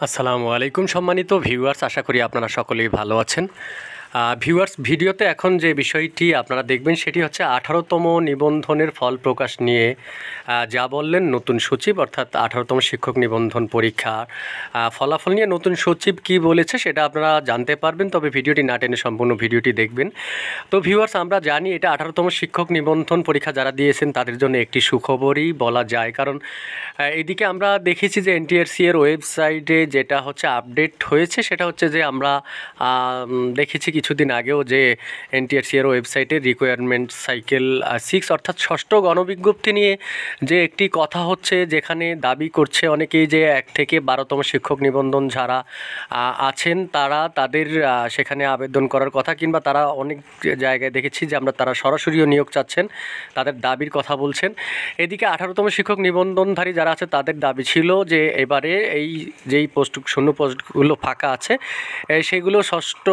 আসসালামু আলাইকুম সম্মানিত ভিউয়ার্স, আশা করি আপনারা সকলেই ভালো আছেন। ভিউয়ার্স, ভিডিওতে এখন যে বিষয়টি আপনারা দেখবেন সেটি হচ্ছে 18তম নিবন্ধনের ফল প্রকাশ নিয়ে যা বললেন নতুন সচিব, অর্থাৎ 18তম শিক্ষক নিবন্ধন পরীক্ষা ফলাফল নিয়ে নতুন সচিব কি বলেছে সেটা আপনারা জানতে পারবেন, তবে ভিডিওটি না টেনে সম্পূর্ণ ভিডিওটি দেখবেন। তো ভিউয়ার্স, আমরা জানি এটা 18তম শিক্ষক নিবন্ধন পরীক্ষা যারা দিয়েছেন তাদের জন্য একটি সুখবরই বলা যায়, কারণ এদিকে আমরা দেখেছি যে এনটিআরসি এর ওয়েবসাইটে যেটা হচ্ছে আপডেট হয়েছে সেটা হচ্ছে যে আমরা দেখেছি কিছুদিন আগেও যে এনটিআরসি এর ওয়েবসাইটে রিকোয়ারমেন্ট সাইকেল 6 অর্থাৎ ষষ্ঠ গণবিজ্ঞপ্তি নিয়ে যে একটি কথা হচ্ছে, যেখানে দাবি করছে অনেকেই যে 1 থেকে 12তম শিক্ষক নিবন্ধন যারা আছেন তাদের সেখানে আবেদন করার কথা, কিংবা তারা অনেক জায়গায় দেখেছি যে তারা সরাসরিও নিয়োগ চাচ্ছেন, তাদের দাবির কথা বলছেন। এদিকে 18তম শিক্ষক নিবন্ধনধারী যারা আছে তাদের দাবি ছিল যে এবারে এই যেই শূন্য পোস্টগুলো ফাঁকা আছে সেগুলো ষষ্ঠ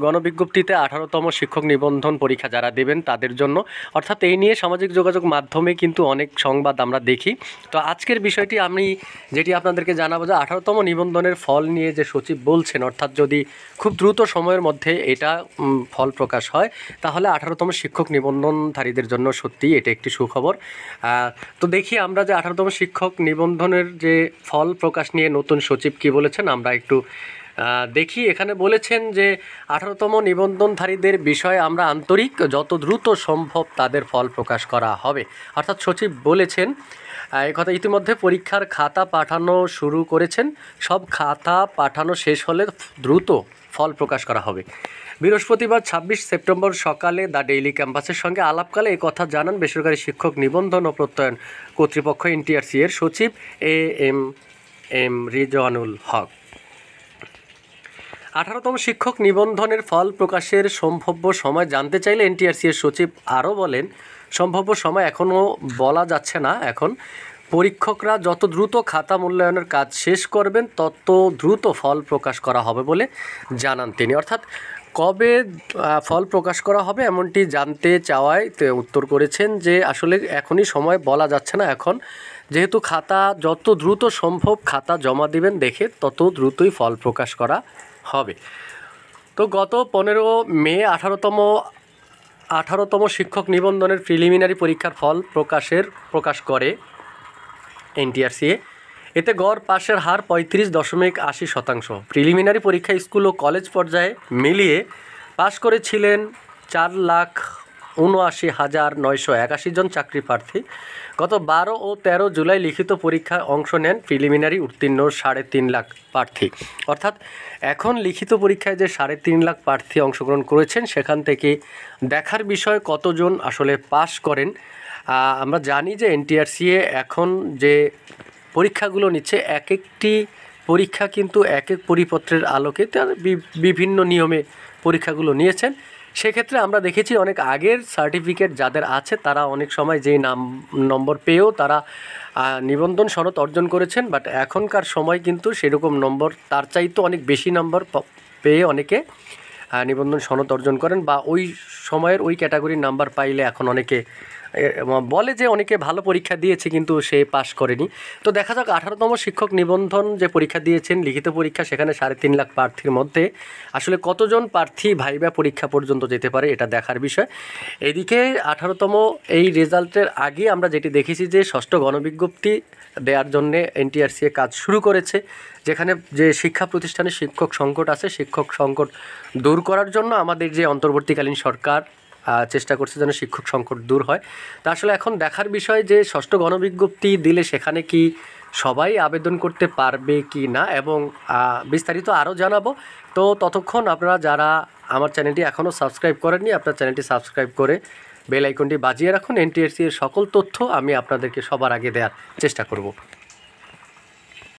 গণবিজ্ঞপ্তিতে 18তম শিক্ষক নিবন্ধন পরীক্ষা যারা দেবেন তাদের জন্য, অর্থাৎ এই নিয়ে সামাজিক যোগাযোগ মাধ্যমে কিন্তু অনেক সংবাদ আমরা দেখি। তো আজকের বিষয়টি আমি যেটি আপনাদেরকে জানাবো যে 18তম নিবন্ধনের ফল নিয়ে যে সচিব বলছেন, অর্থাৎ যদি খুব দ্রুত সময়ের মধ্যে এটা ফল প্রকাশ হয় তাহলে 18তম শিক্ষক নিবন্ধনধারীদের জন্য সত্যি এটা একটি সুখবর। তো দেখি আমরা যে 18তম শিক্ষক নিবন্ধনের যে ফল প্রকাশ নিয়ে নতুন সচিব কি বলেছেন আমরা একটু দেখি। এখানে বলেছেন যে 18তম নিবন্ধনধারীদের বিষয়ে আমরা আন্তরিক, যত দ্রুত সম্ভব তাদের ফল প্রকাশ করা হবে। অর্থাৎ সচিব বলেছেন এই কথা, ইতিমধ্যে পরীক্ষার খাতা পাঠানো শুরু করেছেন, সব খাতা পাঠানো শেষ হলে দ্রুত ফল প্রকাশ করা হবে। বৃহস্পতিবার 26 সেপ্টেম্বর সকালে দ্য ডেইলি ক্যাম্পাসের সঙ্গে আলাপকালে এই কথা জানান বেসরকারি শিক্ষক নিবন্ধন ও প্রত্যয়ন কর্তৃপক্ষ এনটিআরসি এর সচিব এম রিজওয়ানুল হক। 18তম শিক্ষক নিবন্ধনের ফল প্রকাশের সম্ভাব্য সময় জানতে চাইলে এনটিআরসি এর সচিব আরও বলেন, সম্ভাব্য সময় এখনও বলা যাচ্ছে না। এখন পরীক্ষকরা যত দ্রুত খাতা মূল্যায়নের কাজ শেষ করবেন তত দ্রুত ফল প্রকাশ করা হবে বলে জানান তিনি। অর্থাৎ কবে ফল প্রকাশ করা হবে এমনটি জানতে চাওয়ায় উত্তর করেছেন যে আসলে এখনই সময় বলা যাচ্ছে না, এখন যেহেতু খাতা যত দ্রুত সম্ভব খাতা জমা দিবেন দেখে তত দ্রুতই ফল প্রকাশ করা হবে। তো গত 15 মে 18তম শিক্ষক নিবন্ধনের প্রিলিমিনারি পরীক্ষার ফল প্রকাশ করে এনটিআরসি। এতে গড় পাশের হার 35.80%। প্রিলিমিনারি পরীক্ষা স্কুল ও কলেজ পর্যায়ে মিলিয়ে পাশ করেছিলেন 4,79,981 জন চাকরি প্রার্থী। গত 12 ও 13 জুলাই লিখিত পরীক্ষায় অংশ নেন প্রিলিমিনারি উত্তীর্ণ 3.5 লাখ প্রার্থী। অর্থাৎ এখন লিখিত পরীক্ষায় যে 3.5 লাখ প্রার্থী অংশগ্রহণ করেছেন সেখান থেকে দেখার বিষয় কতজন আসলে পাশ করেন। আমরা জানি যে এনটিআরসি এখন যে পরীক্ষাগুলো নিচ্ছে এক একটি পরীক্ষা কিন্তু এক এক পরিপত্রের আলোকে তার বিভিন্ন নিয়মে পরীক্ষাগুলো নিয়েছেন। সেক্ষেত্রে আমরা দেখেছি অনেক আগের সার্টিফিকেট যাদের আছে তারা অনেক সময় যেই নম্বর পেয়েও তারা নিবন্ধন সনদ অর্জন করেছেন, বাট এখনকার সময় কিন্তু সেরকম নম্বর তার চাইতে অনেক বেশি নম্বর পেয়ে অনেকে নিবন্ধন সনদ অর্জন করেন, বা ওই সময়ের ওই ক্যাটাগরির নাম্বার পাইলে এখন অনেকে বলে যে অনেকে ভালো পরীক্ষা দিয়েছে কিন্তু সে পাশ করেনি। তো দেখা যাক 18তম শিক্ষক নিবন্ধন যে পরীক্ষা দিয়েছেন লিখিত পরীক্ষা, সেখানে 3.5 লাখ প্রার্থীর মধ্যে আসলে কতজন প্রার্থী ভাইবা পরীক্ষা পর্যন্ত যেতে পারে এটা দেখার বিষয়। এদিকে 18তম এই রেজাল্টের আগে আমরা যেটি দেখেছি যে ষষ্ঠ গণবিজ্ঞপ্তি দেওয়ার জন্যে এনটিআরসি কাজ শুরু করেছে, যেখানে যে শিক্ষা প্রতিষ্ঠানে শিক্ষক সংকট আছে শিক্ষক সংকট দূর করার জন্য আমাদের যে অন্তর্বর্তীকালীন সরকার চেষ্টা করছে যেন শিক্ষক সংকট দূর হয়। তা আসলে এখন দেখার বিষয় যে ষষ্ঠ গণবিজ্ঞপ্তি দিলে সেখানে কি সবাই আবেদন করতে পারবে কি না, এবং বিস্তারিত আরও জানাবো। তো ততক্ষণ আপনারা যারা আমার চ্যানেলটি এখনও সাবস্ক্রাইব করেননি আপনার চ্যানেলটি সাবস্ক্রাইব করে বেল আইকনটি বাজিয়ে রাখুন। এনটিআরসি এর সকল তথ্য আমি আপনাদেরকে সবার আগে দেওয়ার চেষ্টা করব।